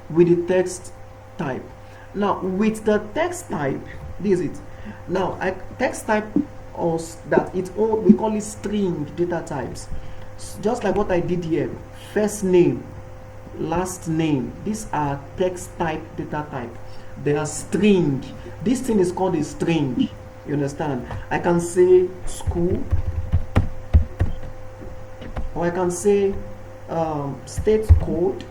with the text type. Now with the text type, this is it. Now text type that it's all, we call it string data types. Just like what I did here, first name, last name, these are text type data type. They are string. This thing is called a string. You understand? I can say school, or I can say state code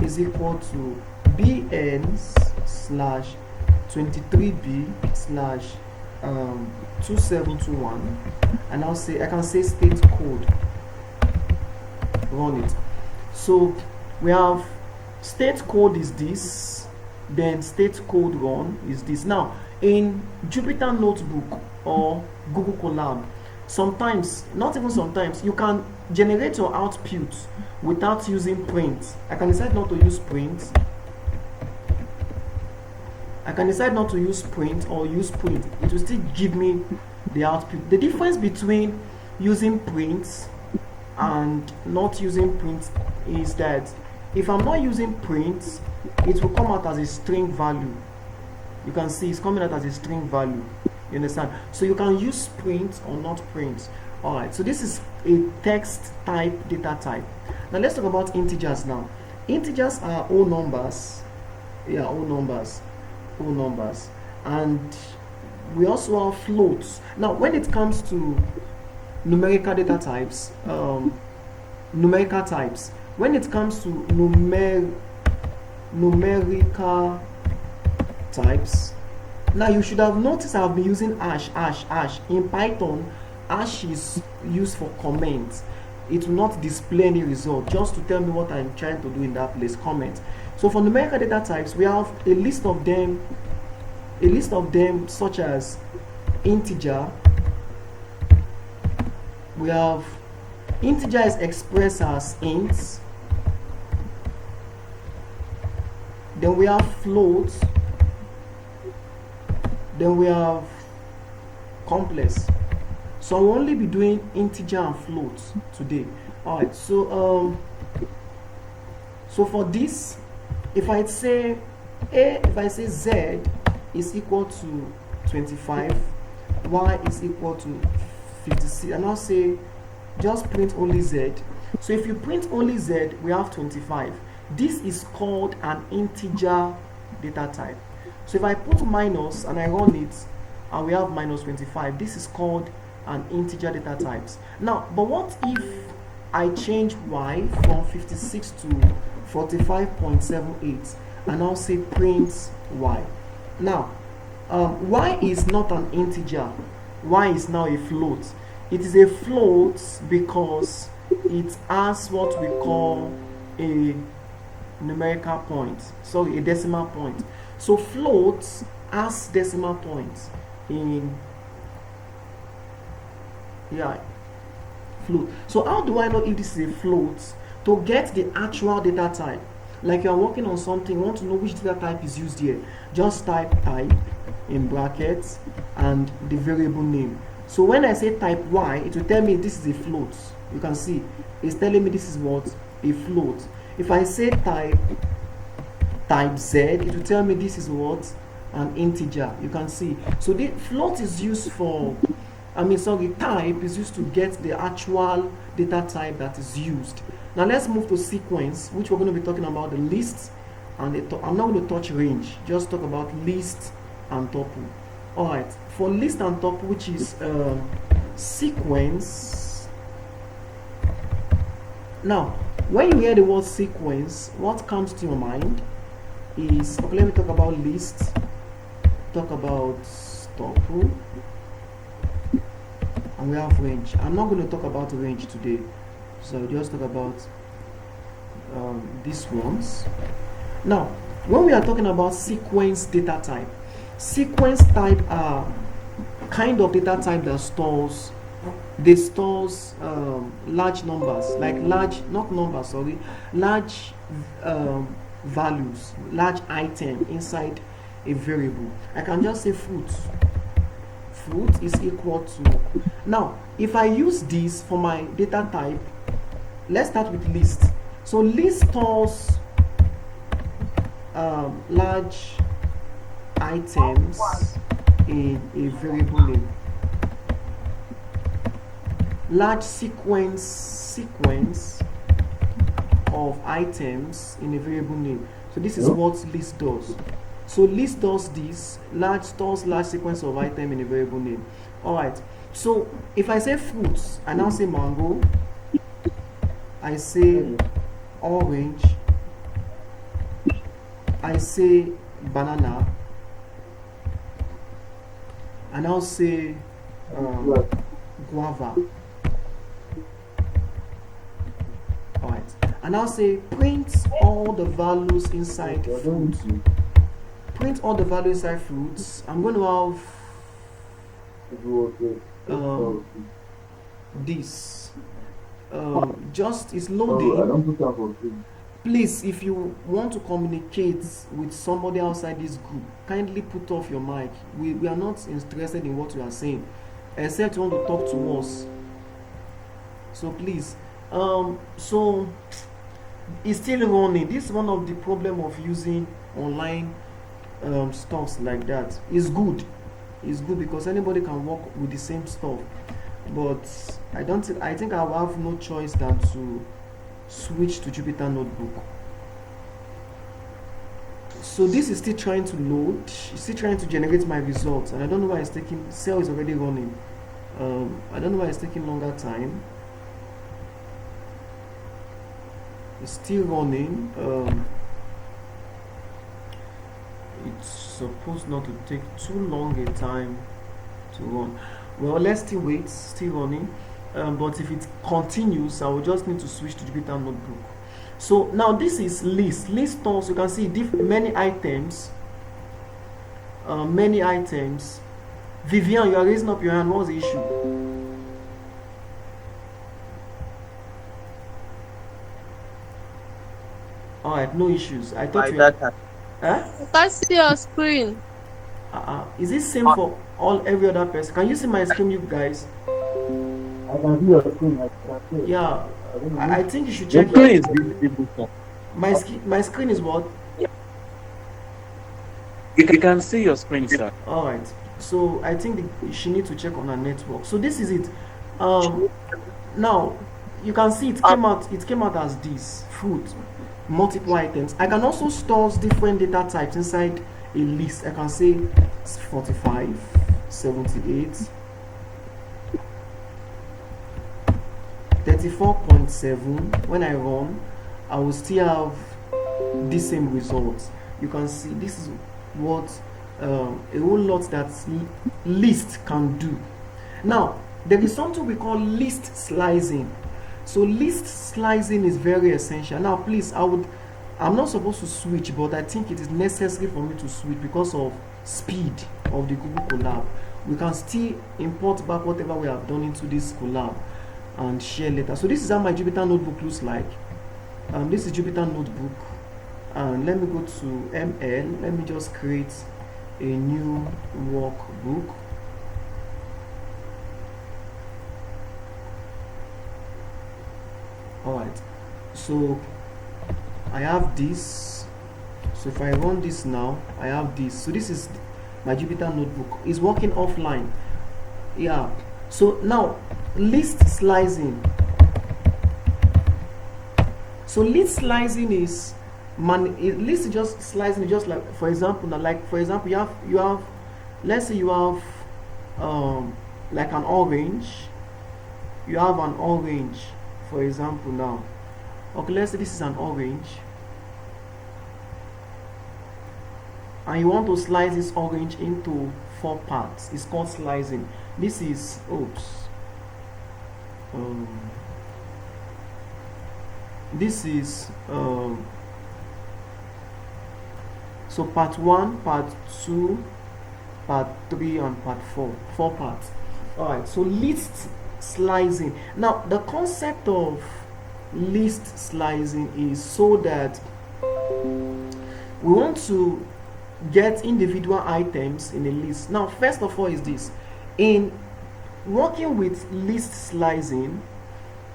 is equal to bn/23b/2721, and I can say state code, run it. So we have state code is this, then state code run is this. Now in Jupyter Notebook or Google Colab, sometimes, not even sometimes, you can generate your output without using print. I can decide not to use print. I can decide not to use print or use print. It will still give me the output. The difference between using print and not using print is that if I'm not using print, it will come out as a string value. You can see it's coming out as a string value. You understand? So you can use print or not print. Alright, so this is a text type data type. Now let's talk about integers now. Integers are whole numbers. Yeah, whole numbers. Whole numbers. And we also have floats. Now when it comes to numerical data types, numerical types, when it comes to numerical types, now you should have noticed I've been using hash. In Python, hash is used for comment. It will not display any result, just to tell me what I'm trying to do in that place, comment. So for numerical data types, we have a list of them such as integer. We have integer is expressed as int. Then we have float. Then we have complex. So I'll only be doing integer and float today. Alright, so for this, if I say z is equal to 25, y is equal to 56, and I'll say just print only z. So if you print only z, we have 25. This is called an integer data type. So if I put minus and I run it, and we have minus 25, this is called an integer data types. Now, but what if I change y from 56 to 45.78 and I'll say print y? Now, y is not an integer. Y is now a float. It is a float because it has what we call a numerical point, sorry, a decimal point. So floats has decimal points in float. So how do I know if this is a float? To get the actual data type, like you are working on something, you want to know which data type is used here, just type in brackets and the variable name. So when I say type y, it will tell me this is a float. You can see it's telling me this is what? A float. If I say type z, it will tell me this is what? An integer. You can see. So the float is used for, type is used to get the actual data type that is used. Now let's move to sequence, which we're going to be talking about the list and I'm not going to touch range, just talk about list and tuple. Alright, for list and tuple, which is sequence. Now, when you hear the word sequence, what comes to your mind is, okay, let me talk about list, talk about tuple, and we have range. I'm not going to talk about range today, so I'll just talk about these ones. Now, when we are talking about sequence data type, sequence type are kind of data type that stores large numbers, like large values, large item inside a variable. I can just say fruit is equal to. Now if I use this for my data type, let's start with list. So list stores large items in a variable name. Large sequence of items in a variable name. So this is what list does. So list does this, large stores large sequence of item in a variable name. Alright, so if I say fruits, I now say mango, I say orange, I say banana, I now say guava. Alright, and I'll say print all the values inside fruits. Print all the values inside fruits. I'm going to have this. Just is loading. Please, if you want to communicate with somebody outside this group, kindly put off your mic. We are not interested in what you are saying, except you want to talk to us. So please. So it's still running. This is one of the problem of using online stuffs like that. It's good because anybody can work with the same stuff, but I think I will have no choice than to switch to Jupyter Notebook. So this is still trying to load, it's still trying to generate my results, and I don't know why it's taking. Cell is already running. I don't know why it's taking longer time. It's still running. It's supposed not to take too long a time to run. Well, let's still wait. Still running. But if it continues, I will just need to switch to Jupyter Notebook. So now this is list stores. You can see many items. Vivian, you are raising up your hand. What's the issue? Alright, no issues. I thought you had... Huh? I can't see your screen. Is this same for every other person? Can you see my screen, you guys? I can see your screen. Yeah, I think you should check. Your screen is visible. My screen is what? You can see your screen, sir. Alright, so I think she needs to check on her network. So this is it. Now you can see it came out as this fruit, multiple items. I can also store different data types inside a list. I can say 45, 78, 34.7. When I run, I will still have the same results. You can see this is what a whole lot that list can do. Now there is something we call list slicing. So list slicing is very essential. Now please, I'm not supposed to switch, but I think it is necessary for me to switch because of speed of the Google Colab. We can still import back whatever we have done into this Colab and share later. So this is how my Jupyter Notebook looks like. This is Jupyter Notebook, and let me go to ML. Let me just create a new workbook. Alright, so I have this. So if I run this now, I have this. So this is my Jupyter Notebook. It's working offline. Yeah. So now list slicing. So list slicing is list just slicing is just like, for example, you have let's say you have like an orange. You have an orange, for example. Now okay, let's say this is an orange, and you want to slice this orange into 4 parts. It's called slicing. This is this is so part 1, part 2, part 3, and part 4. 4 parts. Alright, so list slicing. Now the concept of list slicing is so that we want to get individual items in a list. Now first of all is this: in working with list slicing,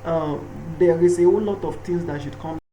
there is a whole lot of things that should come